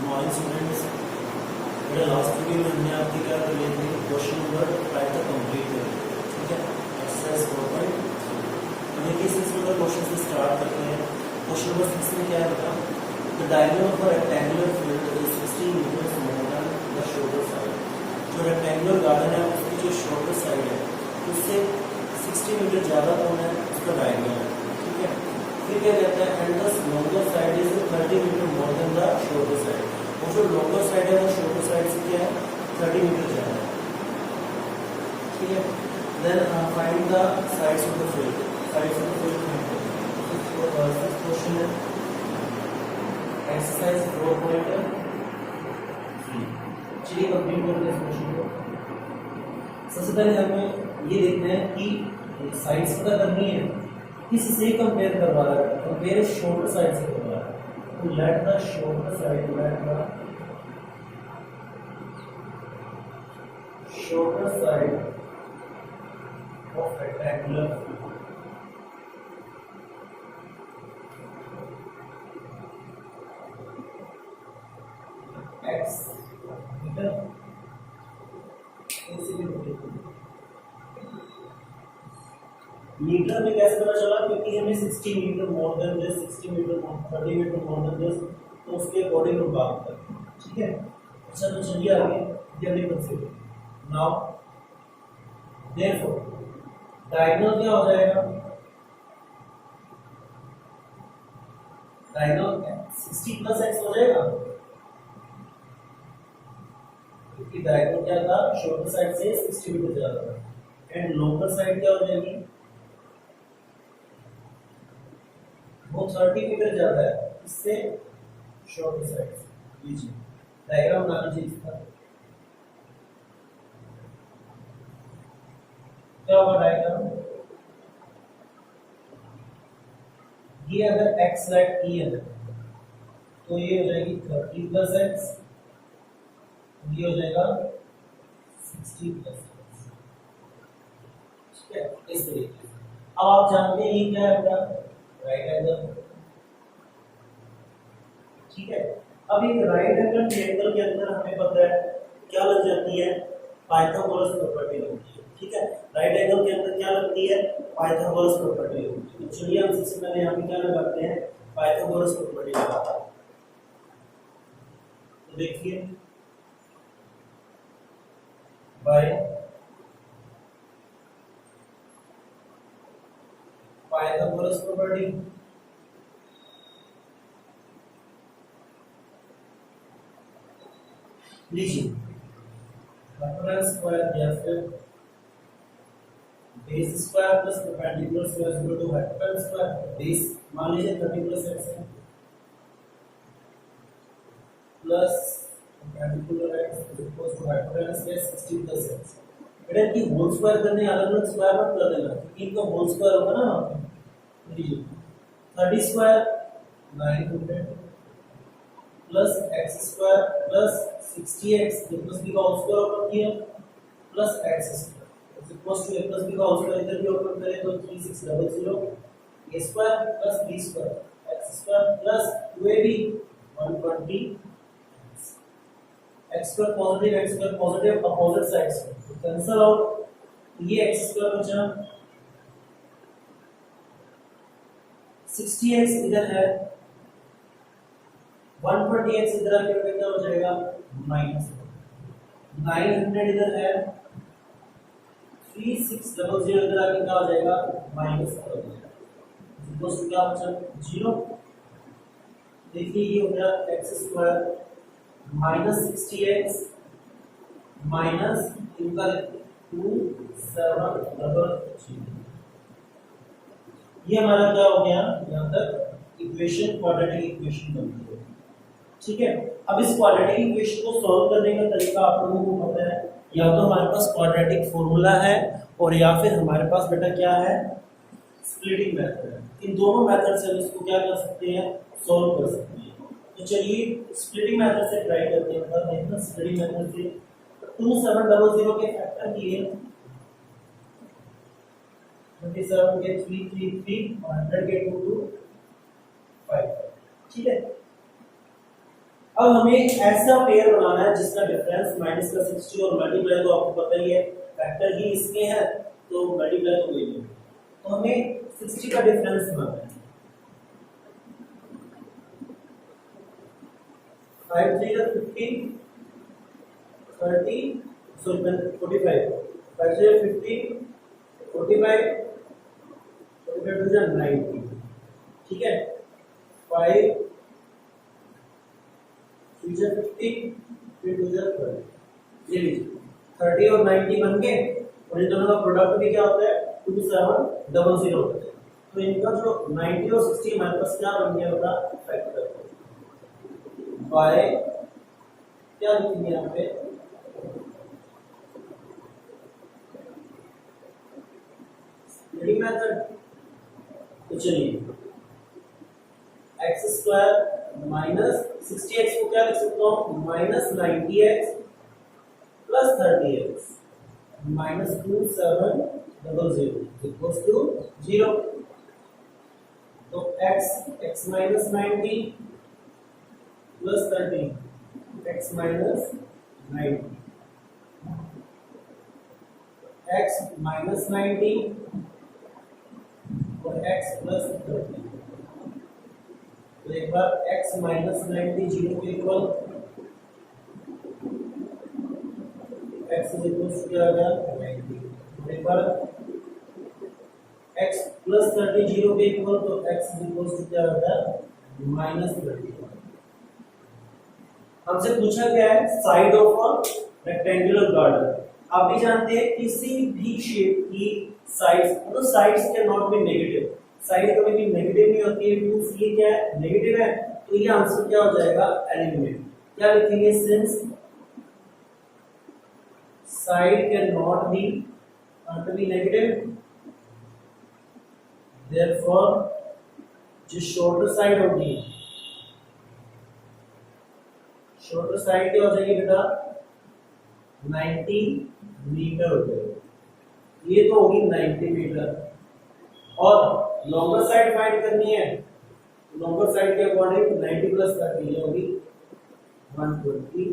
Morning students, मेरा last video में हमने आपकी क्या कर लिए थे, क्वेश्चन नंबर 5 तक कंप्लीट कर लिया। ठीक है, एक्सरसाइज 4.। देखिए इसमें क्वेश्चन से स्टार्ट करते हैं। क्वेश्चन नंबर 6 में क्या है बता, the diameter of a rectangular field is 16 metres more than the shorter side. जो रेक्टेंगुलर गार्डन है उसकी जो शोल्डर साइड है उससे 60 मीटर ज़्यादा कौन है, उसका डायमीटर है। ठीक है, फिर क्या कहता है, and the longer side is 30 metre more than the shorter side. और जो लॉन्गर साइड है वो शोल्डर साइड से क्या है, 30 मीटर ज़्यादा है। ठीक है, then find the sides of the field. Sides of the field find करें। फर्स्ट क्वेश्चन है एक्सरसाइज 4.3। चलिए कंप्लीट करते हैं इस क्वेश्चन को। सबसे पहले हमें ये देखना है कि साइड्स पता करनी है, किससे कंपेयर करवा रहा है, कंपेयर शोल्डर साइड से करवा रहा है। तो let the shorter side, let the shorter side of rectangular x metre metre में कैसे पता चला, क्योंकि हमें 60 metre more than this, 60 metre 30 metre more than this, तो उसके अकॉर्डिंग हम बात करते हैं। ठीक है, अच्छा तो चलिए आगे जल्दी कंसीडर नाउ। देयरफॉर डायगोनल क्या हो जाएगा, डायगोनल 60 प्लस x हो जाएगा, क्योंकि डायगोनल क्या था, शोल्डर साइड से 60 मीटर ज्यादा था। एंड लोअर साइड क्या हो जाएगी, वो 30 मीटर ज्यादा है इससे शोल्डर साइड से। लीजिए डायग्राम बना लीजिए इसका। क्या होगा डायग्राम, ये अगर x लेट ई है तो ये हो जाएगी 30 प्लस x, ये हो जाएगा 60 प्लस x। ठीक है, इस तरीके से। अब आप जानते हैं ये क्या है अपना राइट एंगल। ठीक है, अब एक राइट एंगल ट्रायंगल के अंदर हमें पता है क्या लग जाती है, पाइथागोरस प्रॉपर्टी लगती है। ठीक है, राइट एंगल के अंदर क्या लगती है, पाइथागोरस प्रॉपर्टी लगती है। तो चलिए हम सबसे पहले यहाँ पे क्या लगाते हैं, पाइथागोरस प्रॉपर्टी लगाते हैं। तो देखिए बाय पाइथागोरस प्रॉपर्टी, लीजिए रेफरेंस स्क्वायर या फिर base square plus perpendicular square equal to hypotenuse square. Base मान लीजिए 30 प्लस x है plus perpendicular x equal to hypotenuse के 60 प्लस x। बेटा की होल स्क्वायर करने अलग-अलग स्क्वायर मत कर देना, क्योंकि इनका होल स्क्वायर होगा ना वहां पे। लीजिए 30 square 900 plus x square plus 60x plus b का होल स्क्वायर ओपन किया plus x square is equal to a plus b का होल स्क्वायर इधर भी ओपन करें तो 3600 a square plus b square x square plus 2ab 120 x square positive opposite side से तो cancel out, ये x square बचा, 60x इधर है, 120x इधर आके कितना हो जाएगा माइनस 900 इधर है, 3600 इधर आके क्या हो जाएगा माइनस इक्वल टू क्या बचा 0। देखिए ये हो गया x square minus 60x minus इनका 2700। ये हमारा क्या हो गया, यहाँ तक इक्वेशन क्वाड्रेटिक इक्वेशन बन गई। ठीक है, अब इस क्वाड्रेटिक इक्वेशन को सॉल्व करने का तरीका आप लोगों को पता है, या तो हमारे पास क्वाड्रेटिक फॉर्मूला है और या फिर हमारे पास बेटा क्या है, स्प्लिटिंग मेथड है। इन दोनों मेथड से इसको क्या कर सकते हैं, सॉल्व कर सकते हैं। तो चलिए स्प्लिटिंग मेथड से ट्राई करते हैं। बता देखना स्प्लिटिंग मेथड से 2700 के फैक्टर किए 27 के 333 और 100 के 225। ठीक है, अब हमें ऐसा पेयर बनाना है जिसका डिफरेंस माइनस का 60 और मल्टीप्लाई तो आपको पता ही है फैक्टर ही इसमें है, तो मल्टीप्लाई तो कोई नहीं, तो हमें 60 का डिफरेंस बनाना है। 5 3 का 15 30 सॉरी 45 5 3 15 45 45 टू 90, ठीक है। 5 3 जा 50 फिर 2 जा 30, ये लीजिए 30 और 90 बन गए, और इन दोनों का प्रोडक्ट भी क्या होता है 2700 होता है। तो इनका जो 90 और 60 हमारे पास क्या बन गया होगा फैक्टर बाय क्या लिखेंगे यहाँ पे स्प्लिटिंग मेथड, तो चलिए एक्स स्क्वायर माइनस 60x को क्या लिख सकता हूँ minus 90x plus 30x minus 2700 equals to 0। तो x minus 90 plus 30 x minus 90 x minus 90 और x प्लस 30। तो एक बार x माइनस 90 जीरो के equal x is equal to क्या आ गया 90। एक बार x प्लस 30 जीरो के इक्वल, तो x इज इक्वल टू क्या आ गया माइनस 30। हमसे पूछा गया है side of a rectangular garden. आप भी जानते हैं किसी भी शेप की साइड्स, मतलब sides can not be negative, side कभी भी नेगेटिव नहीं होती है, मींस ये क्या है नेगेटिव है, तो ये आंसर क्या हो जाएगा एलिमिनेट। क्या लिखेंगे since side can not be negative, therefore जो शॉर्टर साइड होगी, शॉर्टर साइड क्या हो जाएगी बेटा 90 मीटर हो जाएगी, ये तो होगी 90 मीटर। और लॉन्गर साइड फाइंड करनी है, लॉन्गर साइड के अकॉर्डिंग 90 प्लस 30 ये होगी 120,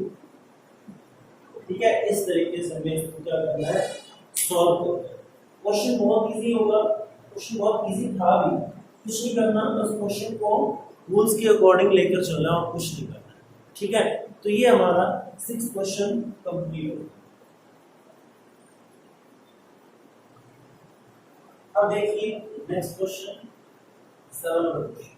ठीक है। इस तरीके से हमें इसको क्या करना है सॉल्व करना है। क्वेश्चन बहुत इजी होगा, क्वेश्चन बहुत इजी था भी, कुछ नहीं करना, बस क्वेश्चन को रूल्स के अकॉर्डिंग लेकर चलना और कुछ नहीं करना, ठीक है। तो ये हमारा 6 क्वेश्चन कंप्लीट हो। अब देखिए next question 7 number question.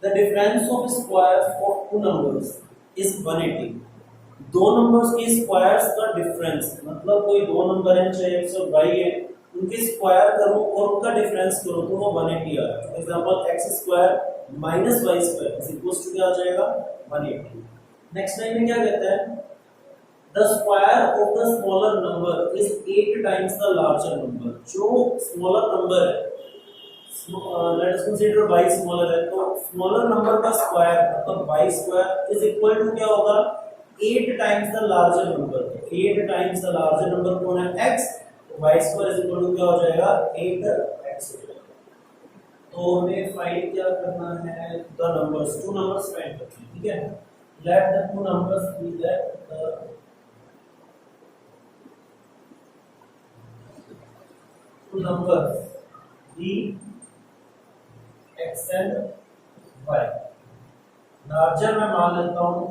The difference of squares of two numbers is 180। दो नंबर्स के स्क्वायर्स का डिफरेंस, मतलब कोई दो नंबर है चाहे x और y है, उनके स्क्वायर करो और उनका डिफरेंस करो तो वो 180 आ रहा है। For example x square minus y square is equal to क्या आ जाएगा 180। नेक्स्ट लाइन में क्या कहता है the square of the smaller number is 8 times the larger number. जो स्मॉलर नंबर है, let us consider y smaller है, तो स्मॉलर नंबर का स्क्वायर मतलब y square is equal to क्या होगा 8 times the larger number. 8 times the larger number कौन है x, तो y square is equal to क्या हो जाएगा 8x। तो हमें फाइंड क्या करना है the numbers, two numbers find करना है, ठीक है। Let the two numbers be that the two numbers be x and y। Larger मैं मान लेता हूं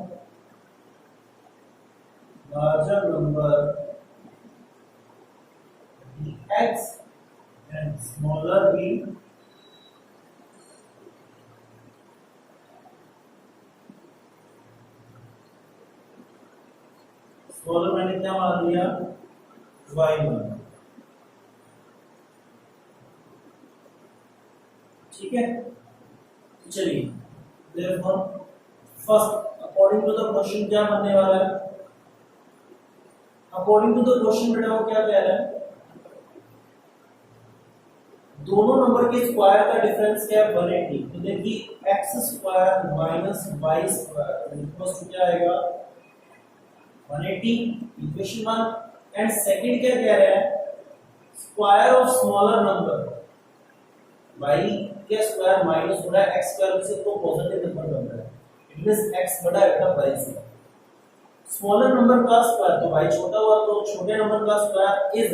larger number be x and smaller be smaller मैंने क्या मान लिया y मान, ठीक है। चलिए therefore first according to the question क्या बनने वाला है, अकॉर्डिंग टू द क्वेश्चन बेटा वो क्या कह रहा है दोनों नंबर के स्क्वायर का डिफरेंस क्या है 180। तो देखिए x square minus y square equals to क्या आएगा 180 इक्वेशन 1। एंड सेकंड क्या कह रहा है square of smaller number y के स्क्वायर माइनस हो रहा है x स्क्वायर से तो पॉजिटिव नंबर बन रहा है इट मींस x बड़ा है तब y से स्मॉलर नंबर का स्क्वायर तो y छोटा हुआ तो छोटे नंबर का square is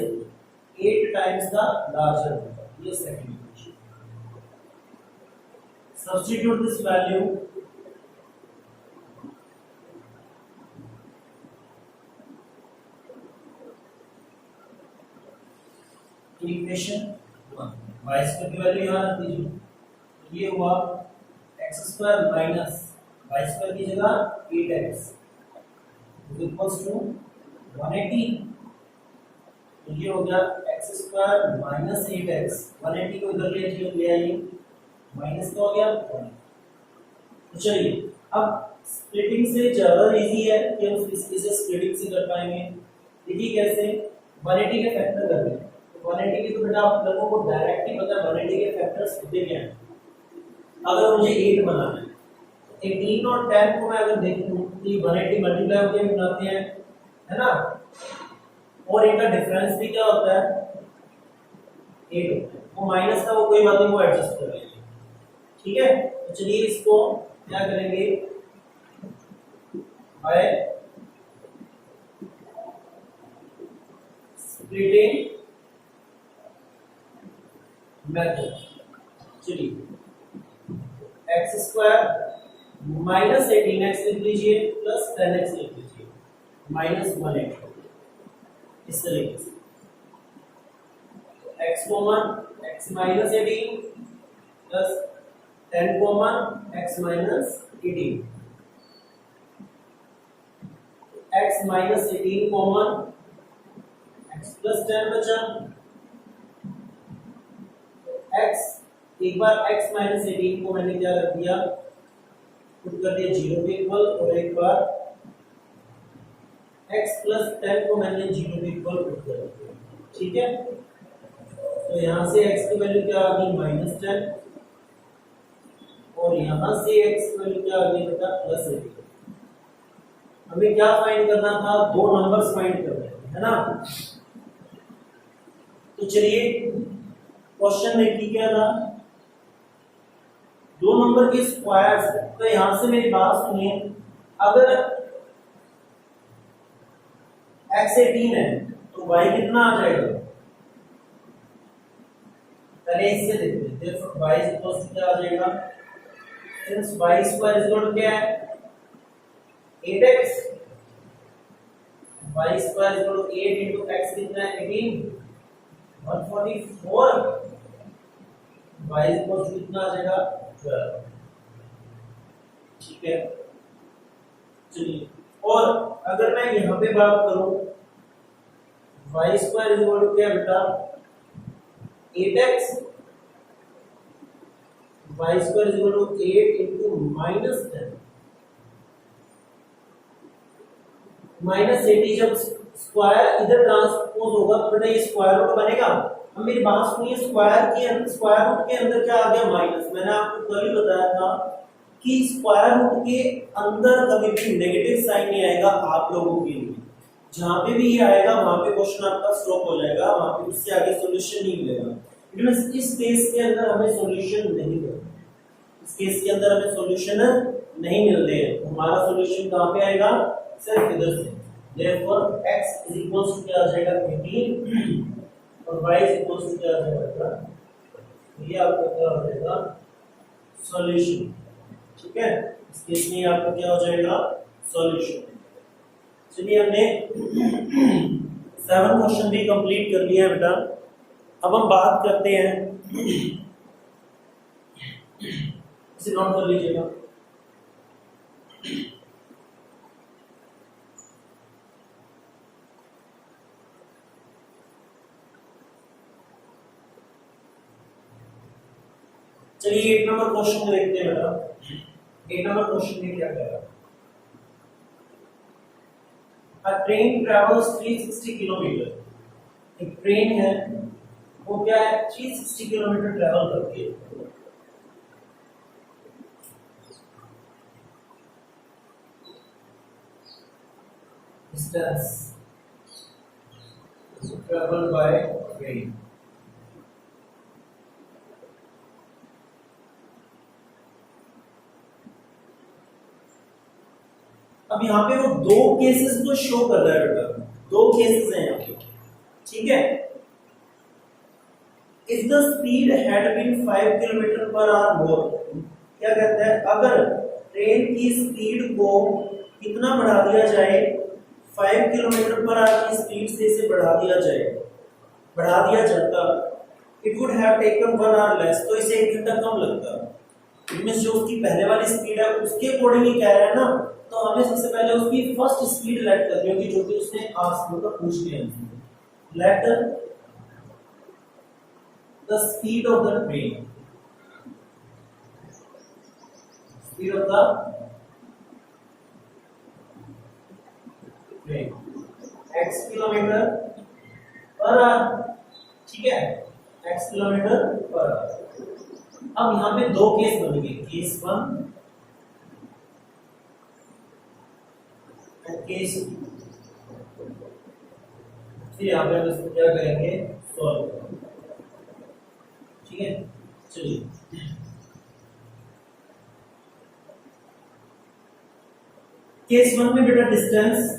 8 times the larger number. ये second equation substitute this value equation 1 y square की वैल्यू यहां रख दीजिए ये हुआ x square minus y square की जगह 8x इक्वल्स टू 180। तो ये हो गया x स्क्वायर माइनस 8x 180 को इधर ले आइए माइनस का हो गया 1। तो चलिए अब स्प्लिटिंग से ज्यादा इजी है कि हम इसे स्प्लिटिंग से कर पाएंगे। देखिए कैसे 180 के फैक्टर कर रहे हैं तो 180 की तो बेटा आप लोगों को डायरेक्ट ही पता है 180 के फैक्टर्स होते क्या हैं। अगर मुझे 8 बनाना है 18 और 10 को मैं अगर देखूं तो 180 मल्टीप्लाई होकर बनाते हैं है ना और इनका डिफरेंस भी क्या होता है 8 होता है। वो माइनस का वो कोई बात नहीं वो एडजस्ट कर लेंगे ठीक है। तो चलिए इसको क्या करेंगे बाय स्प्लिटिंग मेथड। चलिए x स्क्वायर माइनस 18x लिख लीजिए प्लस 10x लिख लीजिए माइनस 180 इस तरीके से x common x minus 18 plus 10 common x minus 18 x minus 18 common x plus 10 बचा x एक बार x माइनस 18 को मैंने क्या रख दिया पुट कर दिया 0 के इक्वल और एक बार x प्लस 10 को मैंने 0 के इक्वल पुट कर दिया ठीक है। तो यहां से x की वैल्यू क्या आ गई माइनस 10 और यहां से x की वैल्यू क्या आ गई बेटा प्लस 18। हमें क्या फाइंड करना था दो नंबर्स फाइंड करने है ना। तो चलिए क्वेश्चन में क्या था दो नंबर के स्क्वायर्स। तो यहां से मेरी बात सुनिए अगर x 18 है तो y कितना आ जाएगा पहले इससे देखते हैं देखो y इक्वल टू क्या आ जाएगा since y square equal to क्या है 8x y square equal to 8 into x कितना है 18 144 y इक्वल टू कितना आ जाएगा 12 ठीक है। चलिए और अगर मैं यहां पे बात करूं y स्क्वायर इक्वल टू क्या बेटा 8x y square equal to 8 into minus 10 minus 80 जब स्क्वायर इधर ट्रांसपोज होगा तो बेटा ये स्क्वायर रूट बनेगा। अब मेरी बात सुनिए स्क्वायर रूट के अंदर क्या आ गया माइनस। मैंने आपको कल ही बताया था कि स्क्वायर रूट के अंदर कभी भी नेगेटिव साइन नहीं आएगा आप लोगों के लिए। जहां पे भी ये आएगा वहां पे क्वेश्चन आपका स्टॉप हो जाएगा वहां पे उससे आगे सॉल्यूशन नहीं मिलेगा। इट मींस इस केस के अंदर हमें सॉल्यूशन नहीं मिलेगा इस केस के अंदर हमें सॉल्यूशन नहीं मिल रहे हैं। हमारा सॉल्यूशन कहां पे आएगा सिर्फ इधर से। therefore x is equals to क्या आ जाएगा 18 और y is equals to क्या आ जाएगा ये आपका क्या हो जाएगा सॉल्यूशन ठीक है। इस केस में आपका क्या हो जाएगा सॉल्यूशन। चलिए हमने 7 क्वेश्चन भी कंप्लीट कर लिया है बेटा। अब हम बात करते हैं इसे नोट कर लीजिएगा चलिए 1 नंबर क्वेश्चन को देखते हैं बेटा। 1 नंबर क्वेश्चन में क्या कह रहा है A train travels 360 किलोमीटर। एक ट्रेन है वो क्या है 360 किलोमीटर ट्रेवल करती है। Distance travelled by train. अब यहाँ पे वो दो केसेस को शो कर रहा है बेटा, दो केसेस हैं यहाँ पे, ठीक है। If the speed had been 5 kilometre per hour more, क्या कहता है, अगर ट्रेन की स्पीड को कितना बढ़ा दिया जाए, 5 किलोमीटर पर आवर की स्पीड से इसे बढ़ा दिया जाता, it would have taken 1 our less, तो इसे 1 घंटा कम लगता। इनमें जो उसकी पहले वाली स्पीड है उसके अकॉर्डिंग ही कह रहा है ना, तो हमें सबसे पहले उसकी फर्स्ट स्पीड लेट करनी होगी जो कि उसने आस्क मतलब पूछ लिया है। Let the speed of the train, speed of the train x kilometre per our, ठीक है, x किलोमीटर पर आवर। अब यहाँ पे दो केस बनेंगे, केस 1 एंड केस 2। फिर यहाँ पे हम इसको क्या करेंगे, सॉल्व करेंगे, ठीक है। चलिए केस 1 में बेटा डिस्टेंस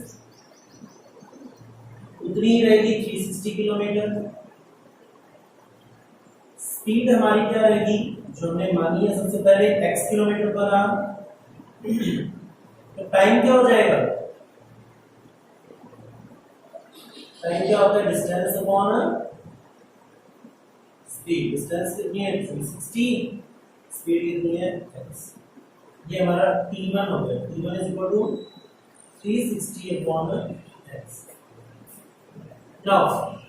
उतनी ही रहेगी 360 किलोमीटर, स्पीड हमारी क्या रहेगी जो हमने मानी है सबसे पहले x किलोमीटर पर आवर। तो टाइम क्या हो जाएगा, टाइम क्या होता है, डिस्टेंस अपॉन स्पीड। डिस्टेंस कितनी है 360, स्पीड कितनी है x। ये हमारा t1 हो गया, t1 is equal to 360 upon x। Now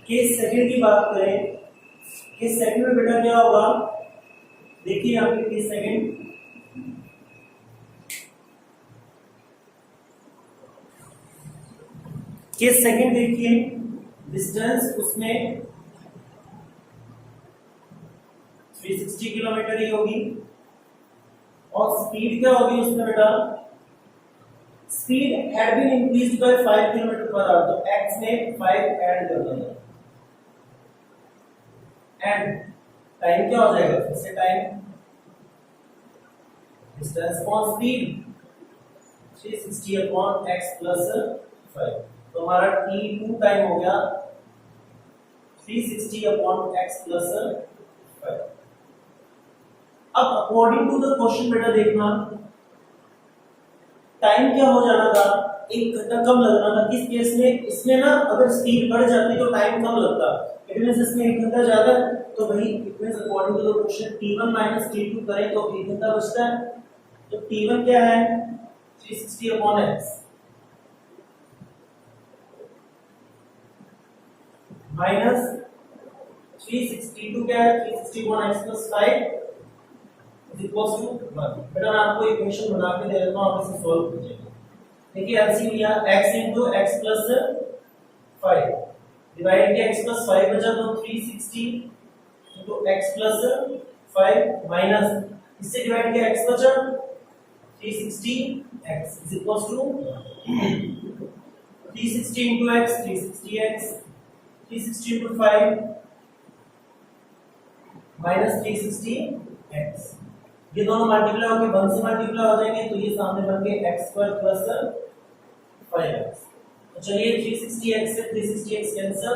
case second की बात करें, केस सेकंड में बेटा क्या होगा, देखिए यहाँ पे केस सेकंड, केस सेकंड देखिए, डिस्टेंस उसमें 360 किलोमीटर ही होगी और स्पीड क्या होगी उसमें बेटा, speed had been increased by 5 kilometre per hour, तो x में 5 ऐड कर देना, एंड टाइम क्या हो जाएगा, फिर से time, distance upon speed 360 upon x plus 5, तो हमारा t2 टाइम हो गया 360 अपॉन x प्लस 5। अब अकॉर्डिंग टू द क्वेश्चन बेटा देखना, टाइम क्या हो जाना था, 1 घंटा कम लगना था। किस केस में, इसमें ना अगर स्पीड बढ़ जाती तो टाइम कम लगता, इट मींस इसमें 1 घंटा ज्यादा, तो भाई it means according to the question t1 minus t2 करें तो 1 घंटा बचता है। तो t1 क्या है 360 अपॉन x माइनस 362 क्या है 360 upon x plus 5 is equals to 1। बेटा मैं आपको इक्वेशन बना के दे देता हूं, आप इसे सॉल्व कीजिएगा। देखिए एलसीएम लिया x into x plus 5 divide किया x plus 5 बचा तो 360 into x plus 5 माइनस इससे डिवाइड किया x बचा 360x is equals to 360 into x 360x 360 into 5 minus 360x, ये दोनों मल्टीप्लाई होकर 1 से मल्टीप्लाई हो जाएंगे तो ये सामने बन गए x स्क्वायर प्लस 5x। तो चलिए 360x से 360x कैंसिल,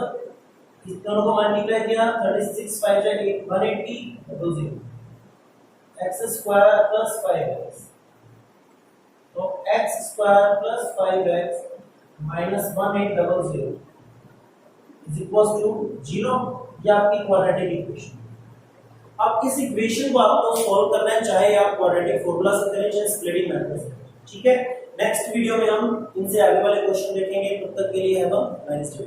इस दोनों को मल्टीप्लाई किया 36 5 जाएगा 180 0 x स्क्वायर प्लस 5x, तो x square plus 5x minus 1800 is equals to 0। ये आपकी क्वाड्रेटिक इक्वेशन। अब इस इक्वेशन को आपको सॉल्व करना है, चाहे आप क्वाड्रेटिक फार्मूला से करें चाहे स्प्लिटिंग मेथड से, ठीक है। नेक्स्ट वीडियो में हम इनसे आगे वाले क्वेश्चन देखेंगे, तब तक के लिए हैव अ नाइस डे।